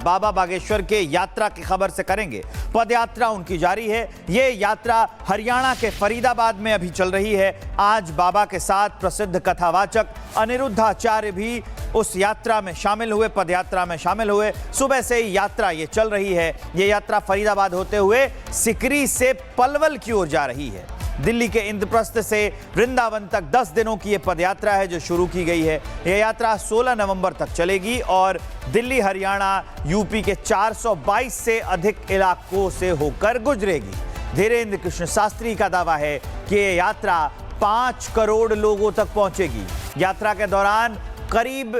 बाबा बागेश्वर के यात्रा की खबर से करेंगे। पदयात्रा उनकी जारी है। ये यात्रा हरियाणा के फरीदाबाद में अभी चल रही है। आज बाबा के साथ प्रसिद्ध कथावाचक अनिरुद्धाचार्य भी उस यात्रा में शामिल हुए, पदयात्रा में शामिल हुए। सुबह से ही यात्रा ये चल रही है। ये यात्रा फरीदाबाद होते हुए सिकरी से पलवल की ओर जा रही है। दिल्ली के इंद्रप्रस्थ से वृंदावन तक 10 दिनों की ये पदयात्रा है जो शुरू की गई है। यह यात्रा 16 नवंबर तक चलेगी और दिल्ली, हरियाणा, यूपी के 422 से अधिक इलाकों से होकर गुजरेगी। धीरेन्द्र कृष्ण शास्त्री का दावा है कि ये यात्रा 5 करोड़ लोगों तक पहुंचेगी। यात्रा के दौरान करीब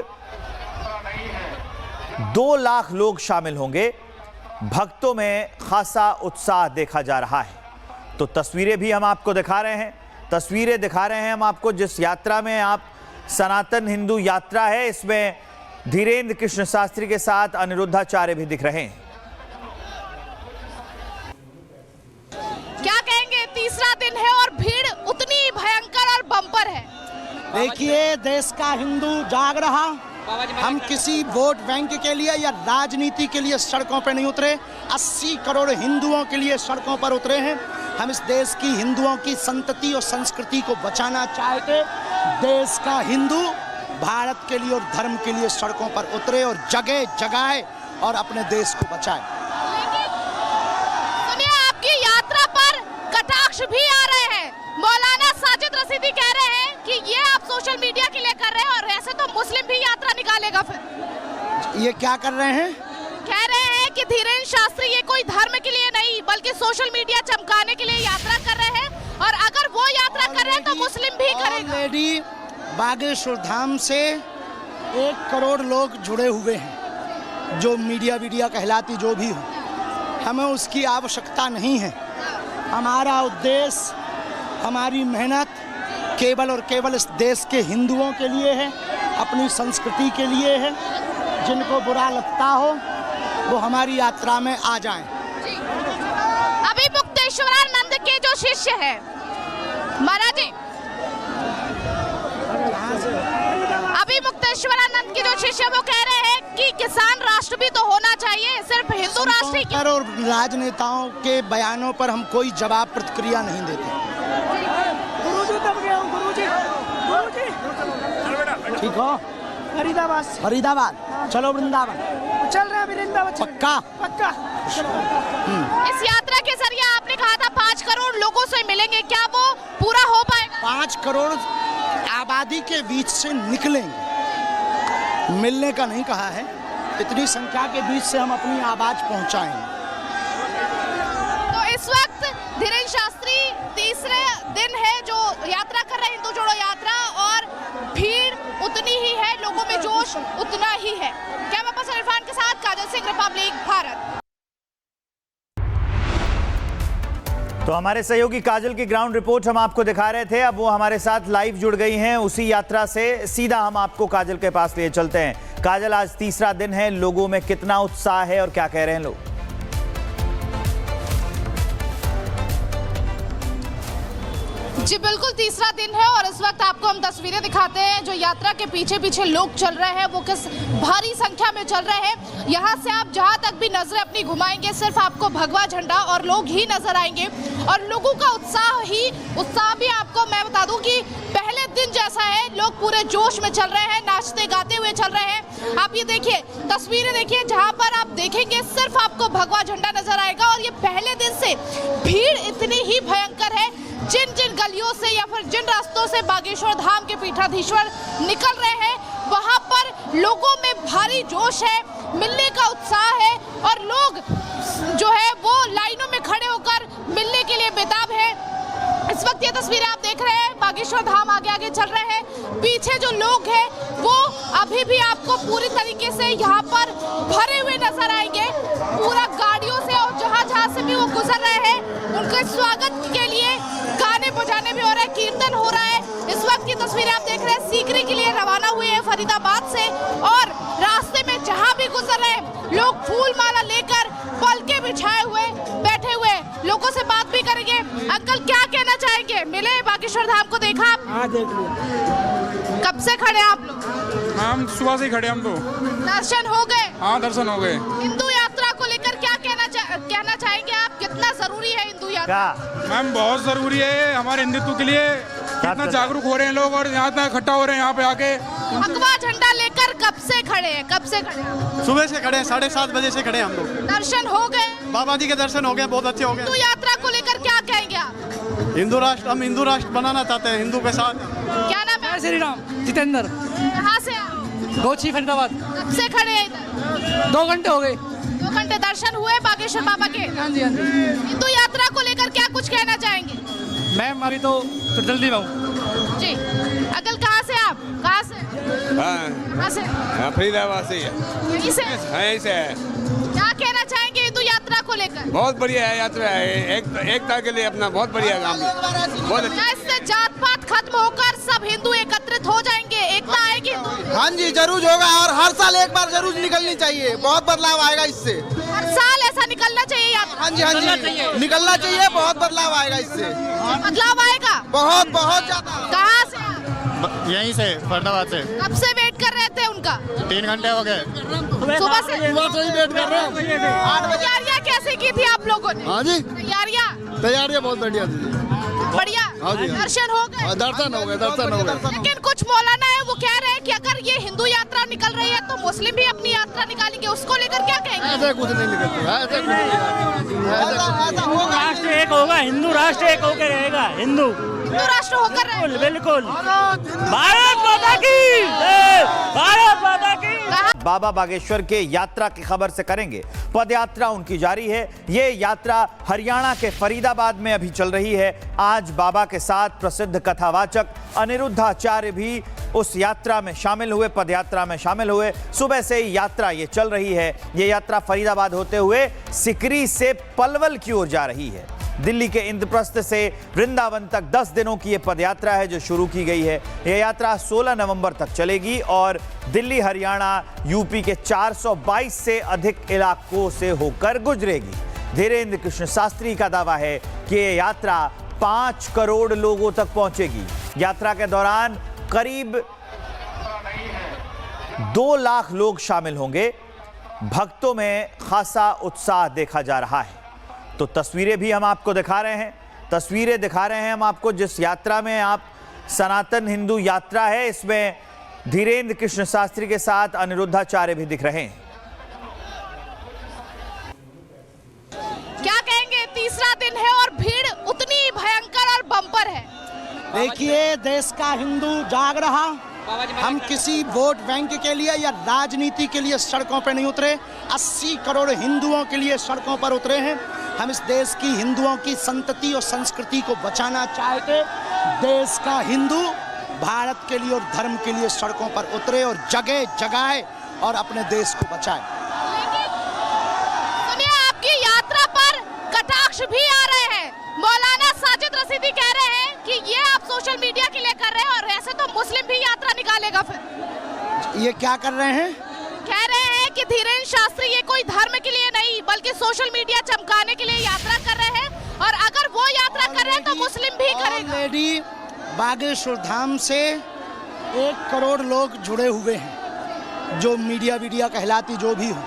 2 लाख लोग शामिल होंगे। भक्तों में खासा उत्साह देखा जा रहा है। तो तस्वीरें भी हम आपको दिखा रहे हैं। तस्वीरें दिखा रहे हैं हम आपको जिस यात्रा में आप सनातन हिंदू यात्रा है, इसमें धीरेन्द्र कृष्ण शास्त्री के साथ अनिरुद्धाचार्य भी दिख रहे हैं। क्या कहेंगे, तीसरा दिन है और भीड़ उतनी भयंकर और बम्पर है। देखिए, देश का हिंदू जाग रहा। हम किसी वोट बैंक के लिए या राजनीति के लिए सड़कों पर नहीं उतरे। 80 करोड़ हिंदुओं के लिए सड़कों पर उतरे हैं। हम इस देश की हिंदुओं की संतति और संस्कृति को बचाना चाहते। देश का हिंदू भारत के लिए और धर्म के लिए सड़कों पर उतरे और जगह जगाए और अपने देश को बचाए। सुनिए, आपकी यात्रा पर कटाक्ष भी आ रहे हैं। मौलाना साजिद रशीदी कह रहे हैं कि ये आप सोशल मीडिया के लिए कर रहे हैं और ऐसे तो मुस्लिम भी यात्रा निकालेगा। फिर ये क्या कर रहे हैं? कह रहे हैं कि धीरेन्द्र शास्त्री ये कोई धर्म के लिए नहीं बल्कि सोशल मीडिया चमकाने के लिए यात्रा कर रहे हैं और अगर वो यात्रा कर रहे हैं तो मुस्लिम भी करेगा। ऑलरेडी बागेश्वर धाम से 1 करोड़ लोग जुड़े हुए हैं, जो मीडिया कहलाती जो भी हो। हमें उसकी आवश्यकता नहीं है। हमारा उद्देश्य, हमारी मेहनत केवल और केवल इस देश के हिंदुओं के लिए है, अपनी संस्कृति के लिए है। जिनको बुरा लगता हो वो हमारी यात्रा में आ जाएं। अभी मुक्तेश्वरानंद के जो शिष्य है महाराज जी, अभी मुक्तेश्वरानंद के जो शिष्य वो कह रहे हैं कि किसान राष्ट्र भी तो होना चाहिए, सिर्फ हिंदू राष्ट्र ही क्यों? और राजनेताओं के बयानों पर हम कोई जवाब प्रतिक्रिया नहीं देते। ठीक हो? फरीदाबाद चलो, वृंदावन चल रहा है। वृंदावन पक्का पक्का। इस यात्रा के जरिए आपने कहा था 5 करोड़ लोगों से मिलेंगे, क्या वो पूरा हो पाएगा? 5 करोड़ आबादी के बीच से निकलेंगे, मिलने का नहीं कहा है। इतनी संख्या के बीच से हम अपनी आवाज पहुंचाएंगे। तो इस वक्त धीरेन्द्र शास्त्री तीसरे दिन है जो यात्रा कर रहे हैं, हिंदू जोड़ो यात्रा, और भीड़ उतनी ही है, लोगों में जोश उतना ही है। कैमरा पर्सन इरफान के साथ काजल सिंह, रिपब्लिक भारत। तो हमारे सहयोगी काजल की ग्राउंड रिपोर्ट हम आपको दिखा रहे थे। अब वो हमारे साथ लाइव जुड़ गई हैं उसी यात्रा से। सीधा हम आपको काजल के पास लिए चलते हैं। काजल, आज तीसरा दिन है, लोगों में कितना उत्साह है और क्या कह रहे हैं लोग? जी बिल्कुल, तीसरा दिन है और इस वक्त आपको हम तस्वीरें दिखाते हैं जो यात्रा के पीछे पीछे लोग चल रहे हैं, वो किस भारी संख्या में चल रहे हैं। यहाँ से आप जहाँ तक भी नजरें अपनी घुमाएंगे सिर्फ आपको भगवा झंडा और लोग ही नजर आएंगे और लोगों का उत्साह भी आपको मैं बता दूं कि पहले दिन जैसा है। लोग पूरे जोश में चल रहे हैं, नाचते गाते हुए चल रहे हैं। आप ये देखिए, तस्वीरें देखिए, जहाँ पर आप देखेंगे सिर्फ आपको भगवा झंडा नजर आएगा और ये पहले दिन से भीड़ इतनी ही भयंकर है। जिन जिन गलियों से या फिर जिन रास्तों से बागेश्वर धाम के पीठाधीश्वर निकल रहे हैं वहां पर लोगों में भारी जोश है, मिलने का उत्साह है और लोग जो है वो लाइनों में खड़े होकर मिलने के लिए बेताब है। इस वक्त ये तस्वीरें आप देख रहे हैं, बागेश्वर धाम आगे आगे चल रहे हैं। पीछे जो लोग हैं वो अभी भी आपको पूरी तरीके से यहाँ पर भरे हुए नजर आएंगे, पूरा गाड़ियों से, और जहाँ जहाँ से भी वो गुजर रहे हैं उनके स्वागत के लिए गाने बजाने भी हो रहे हैं, कीर्तन हो रहा है। इस वक्त की तस्वीरें आप देख रहे हैं, सीकरी के लिए रवाना हुए हैं फरीदाबाद से और रास्ते में जहाँ भी गुजर रहे हैं लोग फूल माला लेकर पलके बिछाए हुए बैठे हुए। लोगों से बात भी करेंगे। अंकल, क्या कहना चाहेंगे? मिले बागेश्वर धाम को देखा आप? हाँ, देख लिया। कब से खड़े हैं आप लोग? हम सुबह से ही खड़े हम तो। दर्शन हो गए? हाँ दर्शन हो गए। हिंदू यात्रा को लेकर क्या कहना चाहेंगे आप? कितना जरूरी है हिंदू यात्रा? मैम बहुत जरूरी है ये हमारे हिंदुत्व के लिए। कितना जागरूक हो रहे हैं लोग और यहाँ तक इकट्ठा हो रहे हैं यहाँ पे आके। भगवा झंडा लेकर कब से खड़े हैं? कब से खड़े हैं? सुबह से खड़े हैं, 7:30 बजे से खड़े हैं हम लोग। दर्शन हो गए? बाबा जी के दर्शन हो गए, बहुत अच्छे हो गए। हिंदू यात्रा को लेकर क्या कहेंगे आप? हिंदू राष्ट्र, हम हिंदू राष्ट्र बनाना चाहते हैं, हिंदू के साथ। क्या नाम है? श्री राम जितेंद्र, कहाँ से आप? गोची फरीदाबाद। कब से खड़े हैं इधर? 2 घंटे हो गए। 2 घंटे दर्शन हुए बागेश्वर बाबा के? हाँ जी हाँ जी। हिंदू यात्रा को लेकर क्या कुछ कहना चाहेंगे? मैम अभी तो जल्दी में हूँ। जी अकल कहाँ से आप? कहाँ से? कहाँ से? फरीदाबाद से ही है। यहीं से? यहीं से है। क्या कहना चाहेंगे हिंदू यात्रा को लेकर? बहुत बढ़िया है यात्रा है, एकता के लिए अपना बहुत बढ़िया काम है, बहुत अच्छा। क्या इससे जात पात खत्म होकर सब हिंदू एकत्रित हो जाएंगे, एकता आएगी हिंदू में? हाँ जी जरूर होगा, और हर साल एक बार जरूर निकलनी चाहिए, बहुत बदलाव आएगा इससे। हर साल ऐसा निकलना चाहिए यात्रा? हाँ जी निकलना चाहिए, बहुत बदलाव आएगा इससे। बदलाव आएगा बहुत बहुत ज्यादा। कहाँ से आप? यहीं से, फरीदाबाद से। कब से वेट कर रहे थे उनका? 3 घंटे हो गए। सुबह से ही वेट कर रहे हैं। तैयारियाँ कैसे की थी आप लोगों ने? हाँ जी तैयारियाँ बहुत बढ़िया थी। बढ़िया। हाँ जी। दर्शन हो गए? दर्शन हो गए। लेकिन कुछ मौलाना है वो कह रहे हैं कि अगर ये हिंदू यात्रा निकल रही है तो मुस्लिम भी अपनी यात्रा निकालेंगे, उसको लेकर क्या कहेंगे? ऐसे कुछ नहीं निकलता, ऐसा होगा। राष्ट्र एक होगा, हिंदू राष्ट्र एक होकर रहेगा। हिंदू राष्ट्र होकर रहेगा। बिल्कुल। भारत माता की जय, भारत माता की। बाबा बागेश्वर के यात्रा की खबर से करेंगे। पदयात्रा उनकी जारी है। ये यात्रा हरियाणा के फरीदाबाद में अभी चल रही है। आज बाबा के साथ प्रसिद्ध कथावाचक अनिरुद्धाचार्य भी उस यात्रा में शामिल हुए, पदयात्रा में शामिल हुए। सुबह से ही यात्रा ये चल रही है। ये यात्रा फरीदाबाद होते हुए सिकरी से पलवल की ओर जा रही है। दिल्ली के इंद्रप्रस्थ से वृंदावन तक 10 दिनों की ये पदयात्रा है जो शुरू की गई है। यह यात्रा 16 नवंबर तक चलेगी और दिल्ली, हरियाणा, यूपी के 422 से अधिक इलाकों से होकर गुजरेगी। धीरेन्द्र कृष्ण शास्त्री का दावा है कि ये यात्रा 5 करोड़ लोगों तक पहुंचेगी। यात्रा के दौरान करीब 2 लाख लोग शामिल होंगे। भक्तों में खासा उत्साह देखा जा रहा है। तो तस्वीरें भी हम आपको दिखा रहे हैं। तस्वीरें दिखा रहे हैं हम आपको जिस यात्रा में आप सनातन हिंदू यात्रा है, इसमें धीरेन्द्र कृष्ण शास्त्री के साथ अनिरुद्धाचार्य भी दिख रहे हैं। क्या कहेंगे? तीसरा दिन है और भीड़ उतनी ही भयंकर और बम्पर है। देखिए देश का हिंदू जाग रहा। हम किसी वोट बैंक के लिए या राजनीति के लिए सड़कों पर नहीं उतरे। 80 करोड़ हिंदुओं के लिए सड़कों पर उतरे हैं। हम इस देश की हिंदुओं की संतति और संस्कृति को बचाना चाहते। देश का हिंदू भारत के लिए और धर्म के लिए सड़कों पर उतरे और जगह जगाए और अपने देश को बचाए। सुनिए, आपकी यात्रा पर कटाक्ष भी आ रहे हैं। मौलाना साजिद रशीदी कह रहे हैं कि ये आप सोशल मीडिया के लिए कर रहे हैं और ऐसे तो मुस्लिम भी यात्रा निकालेगा। फिर ये क्या कर रहे हैं? कह रहे हैं कि धीरेन्द्र शास्त्री ये कोई धर्म के लिए नहीं बल्कि सोशल मीडिया चमकाने के लिए यात्रा कर रहे हैं, और अगर वो यात्रा कर रहे हैं तो मुस्लिम भी करेगा। ऑलरेडी बागेश्वर धाम से 1 करोड़ लोग जुड़े हुए हैं, जो मीडिया कहलाती जो भी हो।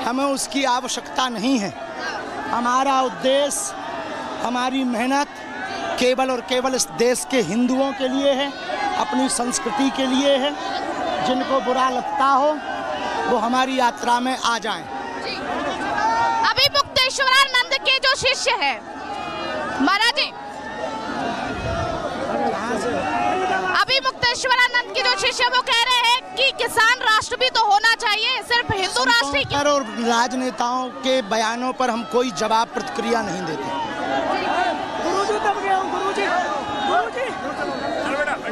हमें उसकी आवश्यकता नहीं है। हमारा उद्देश्य, हमारी मेहनत केवल और केवल इस देश के हिंदुओं के लिए है, अपनी संस्कृति के लिए है। जिनको बुरा लगता हो वो हमारी यात्रा में आ जाएं। अभी मुक्तेश्वरानंद के जो शिष्य है महाराज जी, अभी मुक्तेश्वरानंद के जो शिष्य वो कह रहे हैं कि किसान राष्ट्र भी तो होना चाहिए, सिर्फ हिंदू राष्ट्र ही क्यों? और राजनेताओं के बयानों पर हम कोई जवाब प्रतिक्रिया नहीं देते।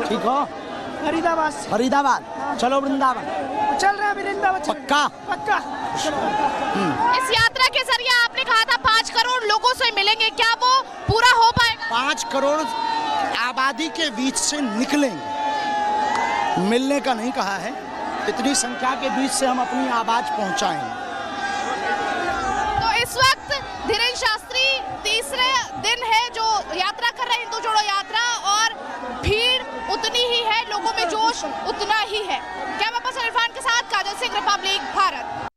ठीक हो? फरीदाबाद चलो, वृंदावन चल रहा है वृंदावन। पक्का। इस यात्रा के जरिए आपने कहा था 5 करोड़ लोगों से मिलेंगे, क्या वो पूरा हो पाएगा? 5 करोड़ आबादी के बीच से निकलेंगे, मिलने का नहीं कहा है। इतनी संख्या के बीच से हम अपनी आवाज पहुंचाएंगे। तो इस वक्त धीरेन्द्र शास्त्री तीसरे दिन है जो यात्रा कर रहे हैं, हिंदू जोड़ो यात्रा, और भीड़ उतनी ही है, लोगों में जोश उतना ही है। कैमरा पर्सन इरफान के साथ काजल सिंह, रिपब्लिक भारत।